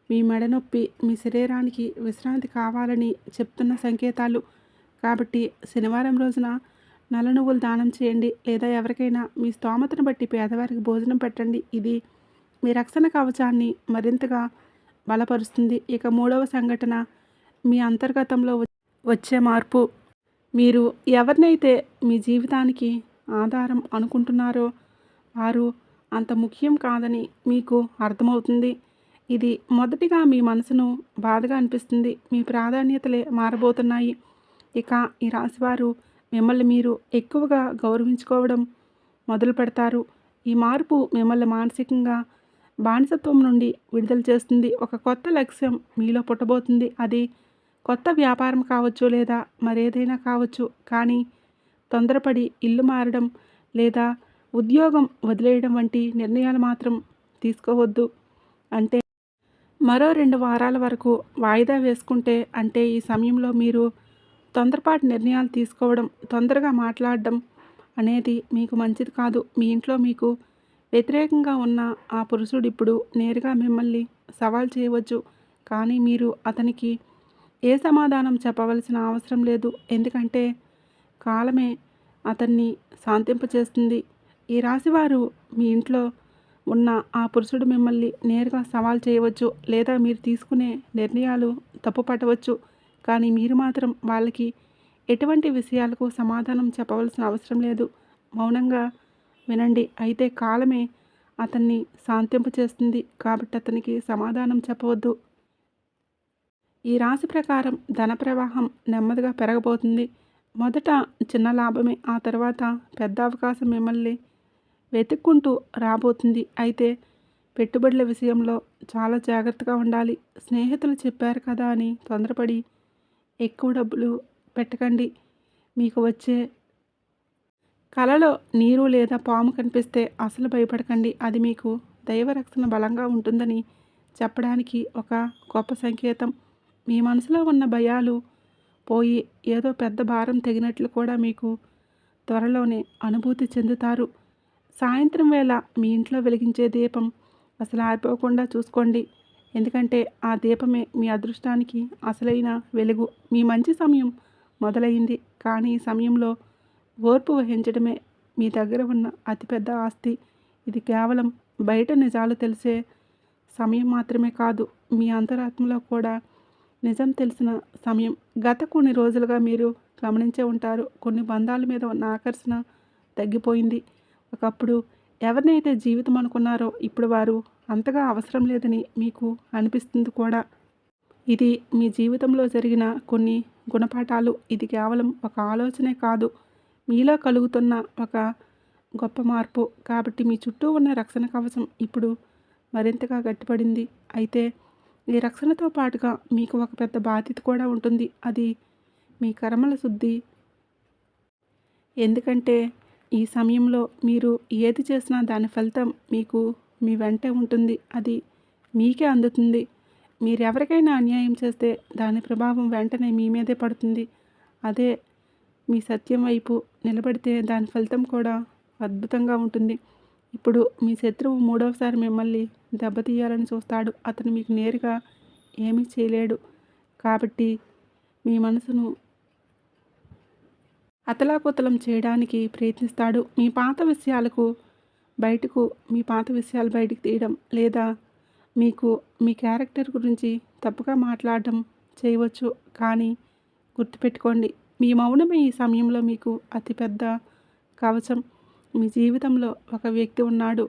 మీ మెడ నొప్పి మీ శరీరానికి విశ్రాంతి కావాలని చెప్తున్న సంకేతాలు. కాబట్టి శనివారం రోజున నల్ల నువ్వులు దానం చేయండి, లేదా ఎవరికైనా మీ స్తోమతను బట్టి పేదవారికి భోజనం పెట్టండి. ఇది మీ రక్షణ కవచాన్ని మరింతగా బలపరుస్తుంది. ఇక మూడవ సంఘటన మీ అంతర్గతంలో వచ్చే మార్పు. మీరు ఎవరినైతే మీ జీవితానికి ఆధారం అనుకుంటున్నారో వారు అంత ముఖ్యం కాదని మీకు అర్థమవుతుంది. ఇది మొదటిగా మీ మనసును బాధగా అనిపిస్తుంది. మీ ప్రాధాన్యతలే మారబోతున్నాయి. ఇక ఈ రాశివారు మిమ్మల్ని మీరు ఎక్కువగా గౌరవించుకోవడం మొదలు పెడతారు. ఈ మార్పు మిమ్మల్ని మానసికంగా బానిసత్వం నుండి విడుదల చేస్తుంది. ఒక కొత్త లక్ష్యం మీలో పుట్టబోతుంది. అది కొత్త వ్యాపారం కావచ్చు, లేదా మరేదైనా కావచ్చు. కానీ తొందరపడి ఇల్లు మారడం లేదా ఉద్యోగం వదిలేయడం వంటి నిర్ణయాలు మాత్రం తీసుకోవద్దు. అంటే మరో 2 వారాల వరకు వాయిదా వేసుకుంటే, అంటే ఈ సమయంలో మీరు తొందరపాటు నిర్ణయాలు తీసుకోవడం, తొందరగా మాట్లాడడం అనేది మీకు మంచిది కాదు. మీ ఇంట్లో మీకు వ్యతిరేకంగా ఉన్న ఆ పురుషుడు ఇప్పుడు నేరుగా మిమ్మల్ని సవాల్ చేయవచ్చు. కానీ మీరు అతనికి ఏ సమాధానం చెప్పవలసిన అవసరం లేదు. ఎందుకంటే కాలమే అతన్ని శాంతింపచేస్తుంది. ఈ రాశివారు మీ ఇంట్లో ఉన్న ఆ పురుషుడు మిమ్మల్ని నేరుగా సవాల్ చేయవచ్చు, లేదా మీరు తీసుకునే నిర్ణయాలు తప్పు పట్టవచ్చు. కానీ మీరు మాత్రం వాళ్ళకి ఎటువంటి విషయాలకు సమాధానం చెప్పవలసిన అవసరం లేదు. మౌనంగా వినండి. అయితే కాలమే అతన్ని శాంతింపచేస్తుంది. కాబట్టి అతనికి సమాధానం చెప్పవద్దు. ఈ రాశి ప్రకారం ధన ప్రవాహం నెమ్మదిగా పెరగబోతుంది. మొదట చిన్న లాభమే, ఆ తర్వాత పెద్ద అవకాశం మిమ్మల్ని వెతుక్కుంటూ రాబోతుంది. అయితే పెట్టుబడుల విషయంలో చాలా జాగ్రత్తగా ఉండాలి. స్నేహితులు చెప్పారు కదా అని తొందరపడి ఎక్కువ డబ్బులు పెట్టకండి. మీకు వచ్చే కలలో నీరు లేదా పాము కనిపిస్తే అసలు భయపడకండి. అది మీకు దైవరక్షణ బలంగా ఉంటుందని చెప్పడానికి ఒక గొప్ప సంకేతం. మీ మనసులో ఉన్న భయాలు పోయి ఏదో పెద్ద భారం తెగినట్లు కూడా మీకు త్వరలోనే అనుభూతి చెందుతారు. సాయంత్రం వేళ మీ ఇంట్లో వెలిగించే దీపం అసలు ఆరిపోకుండా చూసుకోండి. ఎందుకంటే ఆ దీపమే మీ అదృష్టానికి అసలైన వెలుగు. మీ మంచి సమయం మొదలైంది. కానీ ఈ సమయంలో ఓర్పు వహించడమే మీ దగ్గర ఉన్న అతిపెద్ద ఆస్తి. ఇది కేవలం బయట నిజాలు తెలిసే సమయం మాత్రమే కాదు, మీ అంతరాత్మలో కూడా నిజం తెలిసిన సమయం. గత కొన్ని రోజులుగా మీరు గమనించే ఉంటారు, కొన్ని బంధాల మీద ఉన్న ఆకర్షణ తగ్గిపోయింది. ఒకప్పుడు ఎవరినైతే జీవితం అనుకున్నారో ఇప్పుడు వారు అంతగా అవసరం లేదని మీకు అనిపిస్తుంది కూడా. ఇది మీ జీవితంలో జరిగిన కొన్ని గుణపాఠాలు. ఇది కేవలం ఒక ఆలోచనే కాదు, మీలో కలుగుతున్న ఒక గొప్ప మార్పు. కాబట్టి మీ చుట్టూ ఉన్న రక్షణ కవచం ఇప్పుడు మరింతగా గట్టిపడింది. అయితే ఈ రక్షణతో పాటుగా మీకు ఒక పెద్ద బాధ్యత కూడా ఉంటుంది. అది మీ కర్మల శుద్ధి. ఎందుకంటే ఈ సమయంలో మీరు ఏది చేసినా దాని ఫలితం మీకు మీ వెంటే ఉంటుంది. అది మీకే అందుతుంది. మీరు ఎవరికైనా అన్యాయం చేస్తే దాని ప్రభావం వెంటనే మీ మీదే పడుతుంది. అదే మీ సత్యం వైపు నిలబడితే దాని ఫలితం కూడా అద్భుతంగా ఉంటుంది. ఇప్పుడు మీ శత్రువు మూడవసారి మిమ్మల్ని దెబ్బతీయాలని చూస్తాడు. అతను మీకు నేరుగా ఏమీ చేయలేడు. కాబట్టి మీ మనసును అతలాకుతలం చేయడానికి ప్రయత్నిస్తాడు. మీ పాత విషయాలు బయటకు తీయడం, లేదా మీకు మీ క్యారెక్టర్ గురించి తప్పుగా మాట్లాడడం చేయవచ్చు. కానీ గుర్తుపెట్టుకోండి, మీ మౌనమే ఈ సమయంలో మీకు అతిపెద్ద కవచం. మీ జీవితంలో ఒక వ్యక్తి ఉన్నాడు.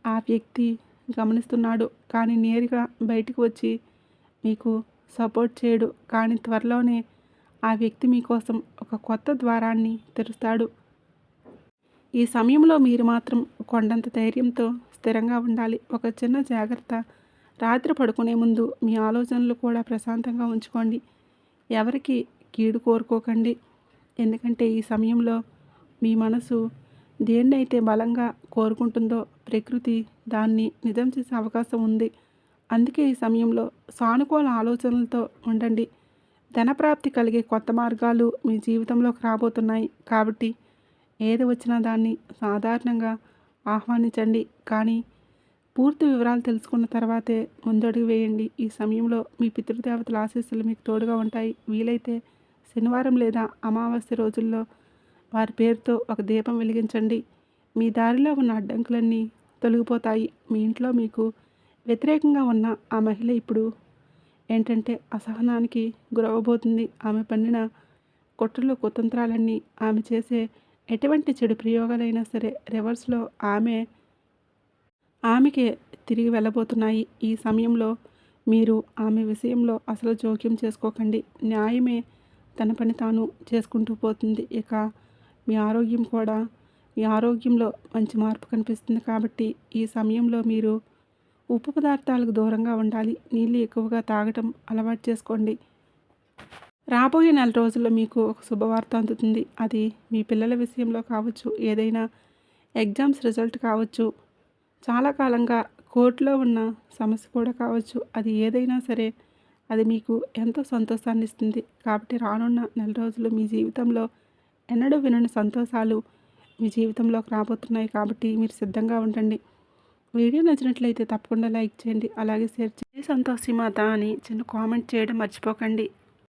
ఆ వ్యక్తి గమనిస్తున్నాడు, కానీ నేరుగా బయటకు వచ్చి మీకు సపోర్ట్ చేయడు. కానీ త్వరలోనే ఆ వ్యక్తి మీకోసం ఒక కొత్త ద్వారాన్ని తెరుస్తాడు. ఈ సమయంలో మీరు మాత్రం కొండంత ధైర్యంతో స్థిరంగా ఉండాలి. ఒక చిన్న జాగ్రత్త, రాత్రి పడుకునే ముందు మీ ఆలోచనలు కూడా ప్రశాంతంగా ఉంచుకోండి. ఎవరికి కీడు కోరుకోకండి. ఎందుకంటే ఈ సమయంలో మీ మనసు దేన్నైతే బలంగా కోరుకుంటుందో ప్రకృతి దాన్ని నిజం చేసే అవకాశం ఉంది. అందుకే ఈ సమయంలో సానుకూల ఆలోచనలతో ఉండండి. ధనప్రాప్తి కలిగే కొత్త మార్గాలు మీ జీవితంలోకి రాబోతున్నాయి. కాబట్టి ఏది వచ్చినా దాన్ని సాధారణంగా ఆహ్వానించండి. కానీ పూర్తి వివరాలు తెలుసుకున్న తర్వాతే ముందడుగు వేయండి. ఈ సమయంలో మీ పితృదేవతల ఆశీస్సులు మీకు తోడుగా ఉంటాయి. వీలైతే శనివారం లేదా అమావాస్య రోజుల్లో వారి పేరుతో ఒక దీపం వెలిగించండి. మీ దారిలో ఉన్న అడ్డంకులన్నీ తొలగిపోతాయి. మీ ఇంట్లో మీకు వ్యతిరేకంగా ఉన్న ఆ మహిళ ఇప్పుడు ఏంటంటే అసహనానికి గురవబోతుంది. ఆమె పన్నిన కుట్రలు కుతంత్రాలన్నీ, ఆమె చేసే ఎటువంటి చెడు ప్రయోగాలైనా సరే రివర్స్లో ఆమెకే తిరిగి వెళ్ళబోతున్నాయి. ఈ సమయంలో మీరు ఆమె విషయంలో అసలు జోక్యం చేసుకోకండి. న్యాయమే తన పని తాను చేసుకుంటూ పోతుంది. ఇక మీ ఆరోగ్యంలో మంచి మార్పు కనిపిస్తుంది. కాబట్టి ఈ సమయంలో మీరు ఉప్పు పదార్థాలకు దూరంగా ఉండాలి. నీళ్ళు ఎక్కువగా తాగటం అలవాటు చేసుకోండి. రాబోయే నెల రోజుల్లో మీకు ఒక శుభవార్త అందుతుంది. అది మీ పిల్లల విషయంలో కావచ్చు, ఏదైనా ఎగ్జామ్స్ రిజల్ట్ కావచ్చు, చాలా కాలంగా కోర్టులో ఉన్న సమస్య కూడా కావచ్చు. అది ఏదైనా సరే అది మీకు ఎంతో సంతోషాన్ని ఇస్తుంది. కాబట్టి రానున్న నెల రోజులు మీ జీవితంలో ఎన్నడూ వినని సంతోషాలు మీ జీవితంలోకి రాబోతున్నాయి. కాబట్టి మీరు సిద్ధంగా ఉండండి. వీడియో నచ్చినట్లయితే తప్పకుండా లైక్ చేయండి. అలాగే షేర్ చేయండి. సంతోషి మాత అని చిన్న కామెంట్ చేయడం మర్చిపోకండి.